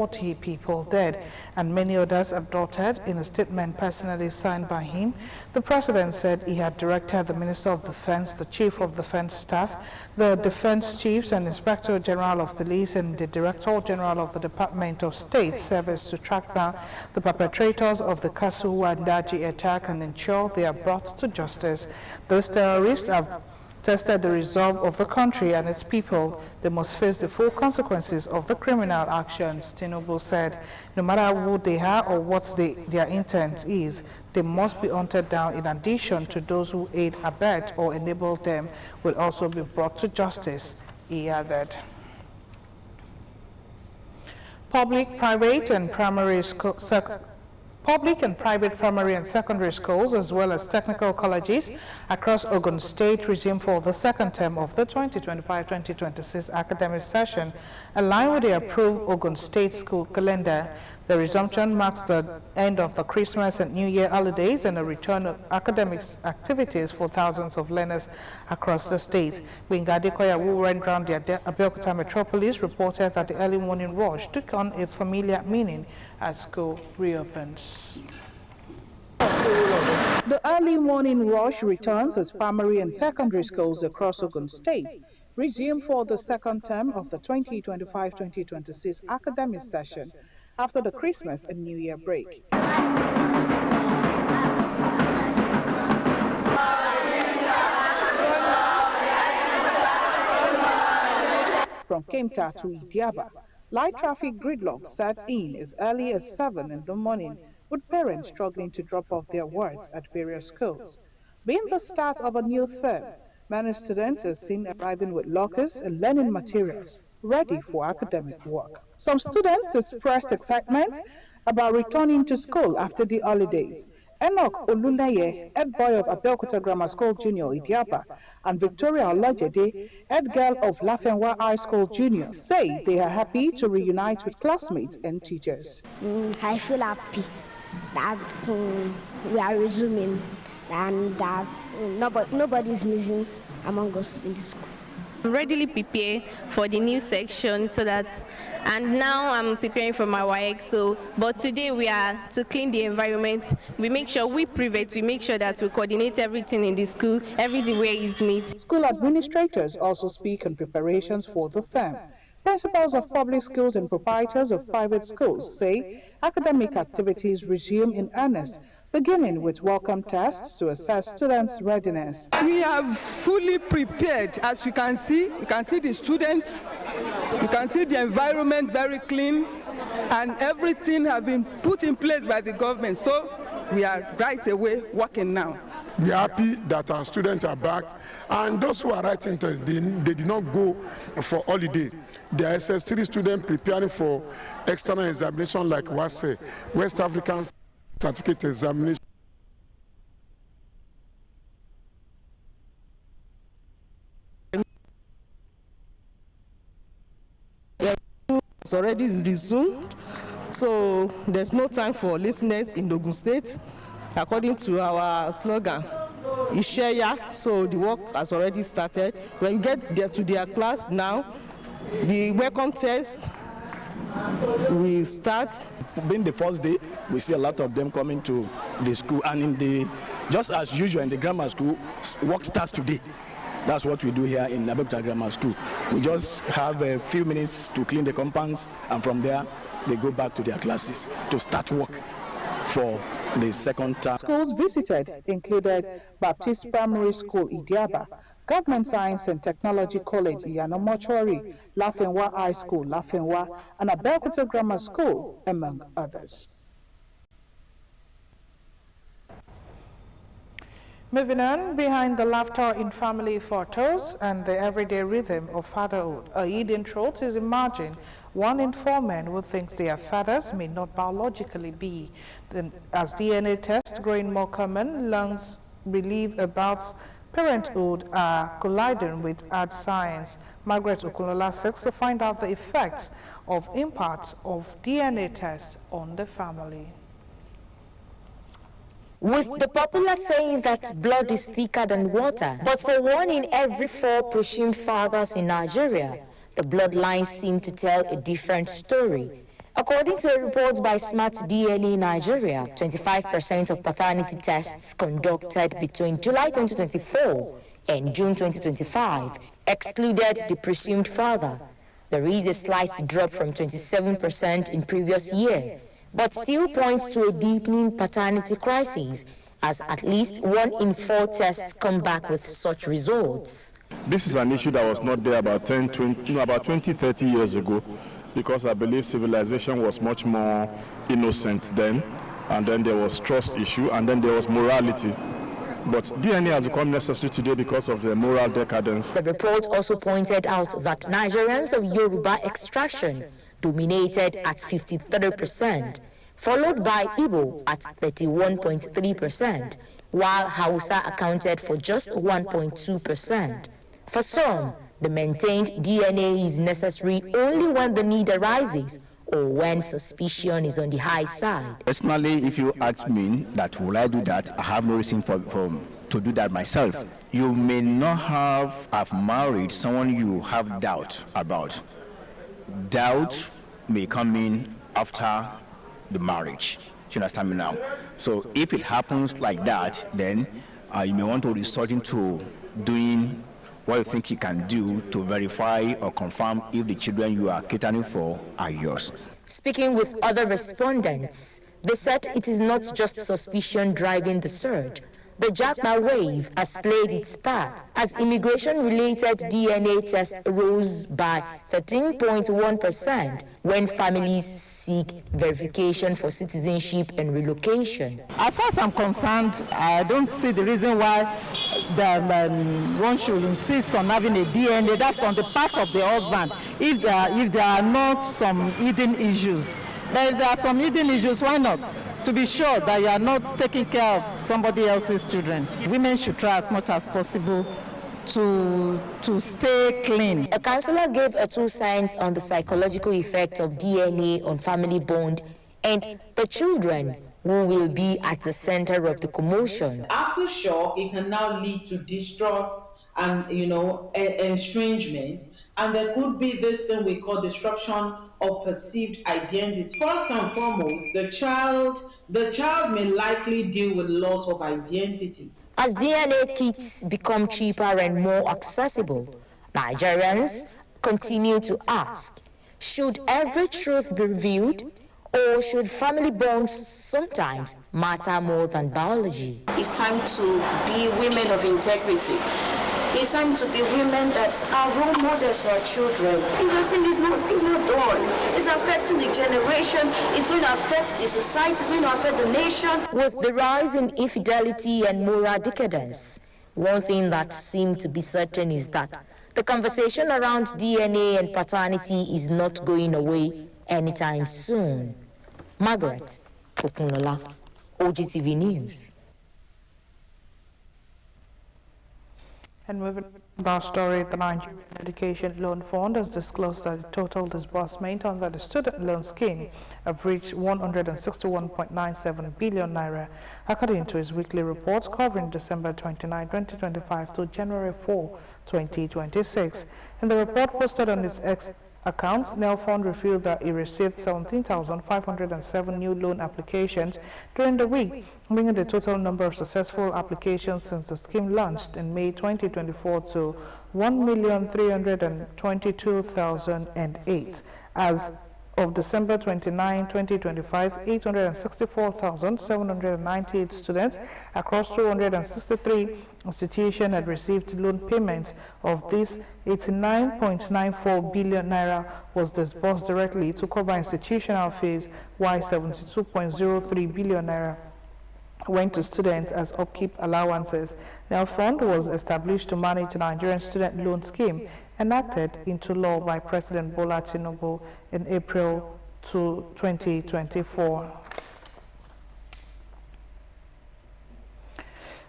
40 people dead and many others abducted. In a statement personally signed by him, the president said he had directed the Minister of Defense, the Chief of Defense Staff, the Defense Chiefs and Inspector General of Police and the Director General of the Department of State Service to track down the perpetrators of the Kasuwa Ndaji attack and ensure they are brought to justice. Those terrorists have tested the resolve of the country and its people. They must face the full consequences of the criminal actions, Tinubu said. No matter who they are or what their intent is, they must be hunted down. In addition to those who aid, abet, or enable them will also be brought to justice, he added. Public, private, and private primary and secondary schools, as well as technical colleges across Ogun State, resume for the second term of the 2025-2026 academic session, aligned with the approved Ogun State school calendar. The resumption marks the end of the Christmas and New Year holidays and a return of academic activities for thousands of learners across the state. Wingadekoya, who ran around the Abeokuta metropolis, reported that the early morning rush took on a familiar meaning as school reopens. The early morning rush returns as primary and secondary schools across Ogun State resume for the second term of the 2025-2026 academic session after the Christmas and New Year break. From Kemta to Idiaba, light traffic gridlock sets in as early as 7 in the morning, with parents struggling to drop off their words at various schools. Being the start of a new term, many students are seen arriving with lockers and learning materials ready for academic work. Some students expressed excitement about returning to school after the holidays. Enoch Oluleye, head boy of Abeokuta Grammar School Junior Idiaba, and Victoria Olajede, head girl of Lafenwa High School Junior, say they are happy to reunite with classmates and teachers. I feel happy that we are resuming and that nobody is missing among us in the school. I'm readily prepared for the new section and now I'm preparing for my WAEC. But today we are to clean the environment. We make sure we make sure that we coordinate everything in the school, everywhere is neat. School administrators also speak on preparations for the term. Principals of public schools and proprietors of private schools say academic activities resume in earnest, beginning with welcome tests to assess students' readiness. We are fully prepared. As you can see the students, you can see the environment very clean, and everything has been put in place by the government. So we are right away working now. We are happy that our students are back, and those who are writing tests, they did not go for holiday. They are SS3 students preparing for external examination like WASE, West African Certificate Examination. It's already resumed, so there's no time for listeners in Ogun State. According to our slogan, Isheya, so the work has already started. When you get there to their class now, the welcome test will start. Being the first day, we see a lot of them coming to the school, and just as usual in the grammar school, work starts today. That's what we do here in Abeokuta Grammar School. We just have a few minutes to clean the compounds, and from there they go back to their classes to start work for the second term. Schools visited included Baptist Primary School Idiaba, Government Science and Technology College Iyano Mortuary, Lafenwa High School Lafenwa, and Abeokuta Grammar School, among others. Moving on, behind the laughter in family photos and the everyday rhythm of fatherhood, a hidden truth is emerging. 1 in 4 men who think their fathers may not biologically be. As DNA tests growing more common, lungs believe about parenthood are colliding with hard science. Margaret Okunola seeks to find out the effects of impact of DNA tests on the family. With the popular saying that blood is thicker than water, but for 1 in every 4 presumed fathers in Nigeria, the bloodlines seem to tell a different story. According to a report by Smart DNA Nigeria, 25% of paternity tests conducted between July 2024 and June 2025 excluded the presumed father. There is a slight drop from 27% in previous year, but still points to a deepening paternity crisis, as at least 1 in 4 tests come back with such results. This is an issue that was not there about 20, 30 years ago, because I believe civilization was much more innocent then, and then there was trust issue, and then there was morality. But DNA has become necessary today because of the moral decadence. The report also pointed out that Nigerians of Yoruba extraction dominated at 53%, followed by Igbo at 31.3%, while Hausa accounted for just 1.2%. For some, the maintained DNA is necessary only when the need arises or when suspicion is on the high side. Personally, if you ask me that will I do that, I have no reason to do that myself. You may not have married someone you have doubt about. Doubt may come in after the marriage. Do you understand me now? So if it happens like that, then you may want to resort into doing what you think you can do to verify or confirm if the children you are catering for are yours. Speaking with other respondents, they said it is not just suspicion driving the surge. The Japa wave has played its part as immigration-related DNA tests rose by 13.1% when families seek verification for citizenship and relocation. As far as I'm concerned, I don't see the reason why one should insist on having a DNA. That's on the part of the husband, if there are not some hidden issues. But if there are some hidden issues, why not? To be sure that you are not taking care of somebody else's children. Women should try as much as possible to stay clean. A counselor gave a 2 cents on the psychological effect of DNA on family bond and the children who will be at the center of the commotion. After shock, it can now lead to distrust and, estrangement, and there could be this thing we call disruption of perceived identity. First and foremost, the child may likely deal with loss of identity. As DNA kits become cheaper and more accessible, Nigerians continue to ask, should every truth be revealed, or should family bonds sometimes matter more than biology? It's time to be women of integrity. It's time to be women that are role models for our children. It's a thing, it's not done. It's affecting the generation. It's going to affect the society. It's going to affect the nation. With the rise in infidelity and moral decadence, one thing that seems to be certain is that the conversation around DNA and paternity is not going away anytime soon. Margaret Okunola, OGTV News. And moving on our story, the Nigerian Education Loan Fund has disclosed that the total disbursement under the student loan scheme have reached 161.97 billion naira, according to its weekly reports covering December 29, 2025 to January 4, 2026. In the report posted on its X account, NEL Fund revealed that it received 17,507 new loan applications during the week, bringing the total number of successful applications since the scheme launched in May 2024 to 1,322,008. As of December 29, 2025, 864,798 students across 263 institutions had received loan payments. Of this, 89.94 billion naira was disbursed directly to cover institutional fees, while 72.03 billion naira went to students as upkeep allowances. The fund was established to manage the Nigerian student loan scheme, enacted into law by President Bola Tinubu in April 2024.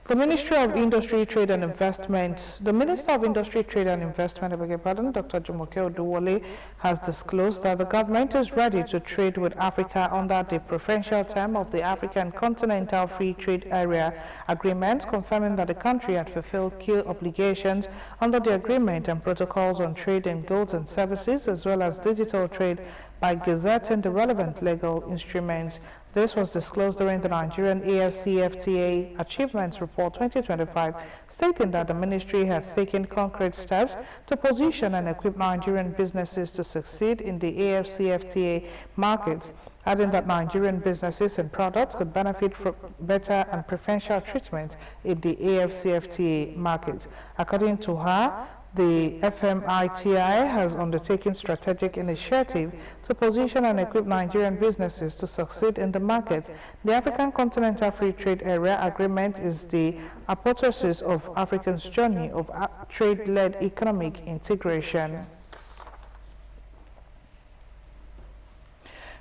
The Ministry of Industry, Trade and Investment, the Minister of Industry, Trade and Investment, Dr. Jumoke Oduwole, has disclosed that the government is ready to trade with Africa under the preferential term of the African Continental Free Trade Area Agreement, confirming that the country had fulfilled key obligations under the agreement and protocols on trade in goods and services, as well as digital trade by gazetting the relevant legal instruments. This was disclosed during the Nigerian AFCFTA Achievements Report 2025, stating that the ministry has taken concrete steps to position and equip Nigerian businesses to succeed in the AFCFTA markets, adding that Nigerian businesses and products could benefit from better and preferential treatment in the AFCFTA markets. According to her, the FMITI has undertaken strategic initiative to position and equip Nigerian businesses to succeed in the market. The African Continental Free Trade Area Agreement is the apotheosis of Africa's journey of trade-led economic integration.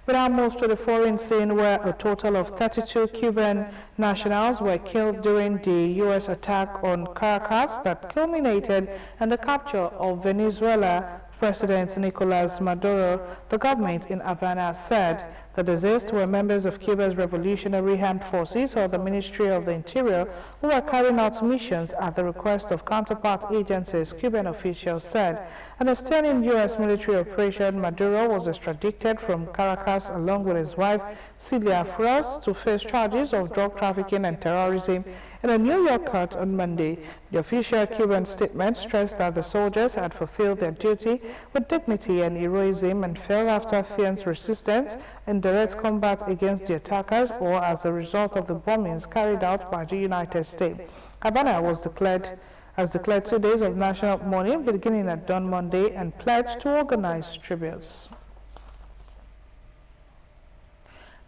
We now move to the foreign scene, where a total of 32 Cuban nationals were killed during the U.S. attack on Caracas that culminated in the capture of Venezuela President Nicolas Maduro. The government in Havana said the deceased were members of Cuba's Revolutionary Armed Forces or the Ministry of the Interior who were carrying out missions at the request of counterpart agencies, Cuban officials said. In a stunning U.S. military operation, Maduro was extradited from Caracas along with his wife, Celia Flores, to face charges of drug trafficking and terrorism in a New York court on Monday. The official Cuban statement stressed that the soldiers had fulfilled their duty with dignity and heroism and fell after fierce resistance in direct combat against the attackers or as a result of the bombings carried out by the United States. Havana was declared 2 days of national mourning beginning at dawn Monday and pledged to organize tributes.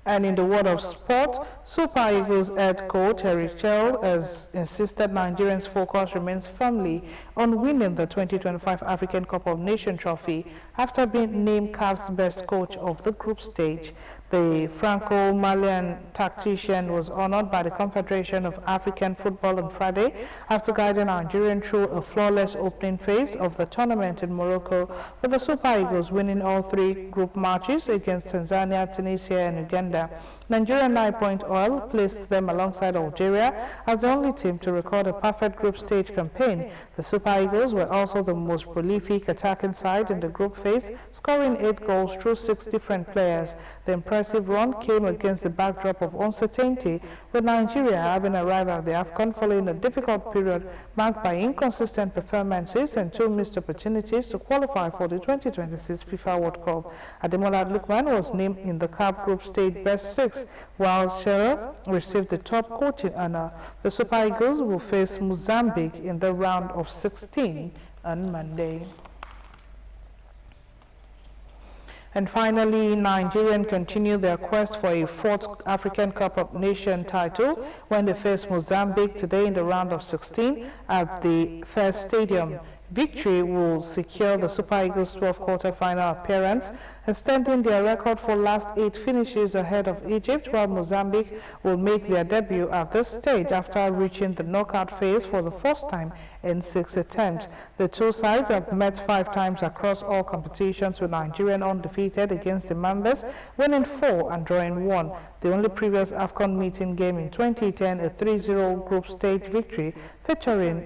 And in the world of sport, Super Eagles head coach Eric Chell has insisted Nigerians' focus remains firmly on winning the 2025 African Cup of Nations trophy after being named CAF's best coach of the group stage. The Franco-Malian tactician was honored by the Confederation of African Football on Friday after guiding Nigeria through a flawless opening phase of the tournament in Morocco, with the Super Eagles winning all 3 group matches against Tanzania, Tunisia and Uganda. Nigeria 9-point oil placed them alongside Algeria as the only team to record a perfect group stage campaign. The Super Eagles were also the most prolific attacking side in the group phase, scoring 8 goals through 6 different players. The impressive run came against the backdrop of uncertainty, with Nigeria having arrived at the AFCON following a difficult period marked by inconsistent performances and 2 missed opportunities to qualify for the 2026 FIFA World Cup. Ademola Lookman was named in the CAF Group Stage Best 6, while Shearer received the top coaching honor. The Super Eagles will face Mozambique in the round of 16 on Monday. And finally, Nigerians continue their quest for a 4th African Cup of Nations title when they face Mozambique today in the round of 16 at the First Stadium. Victory will secure the Super Eagles' 12th quarter-final appearance, extending their record for last 8 finishes ahead of Egypt, while Mozambique will make their debut at this stage after reaching the knockout phase for the first time in 6 attempts. The 2 sides have met 5 times across all competitions, with Nigeria undefeated against the Mambas, winning 4 and drawing 1. The only previous AFCON meeting game in 2010, a 3-0 group stage victory featuring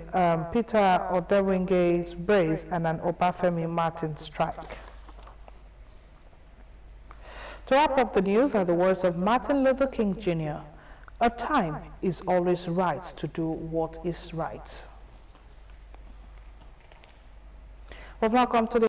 Peter Odewinge's brace and an Obafemi Martin strike. To wrap up the news are the words of Martin Luther King Jr. "A time is always right to do what is right." We've now come to the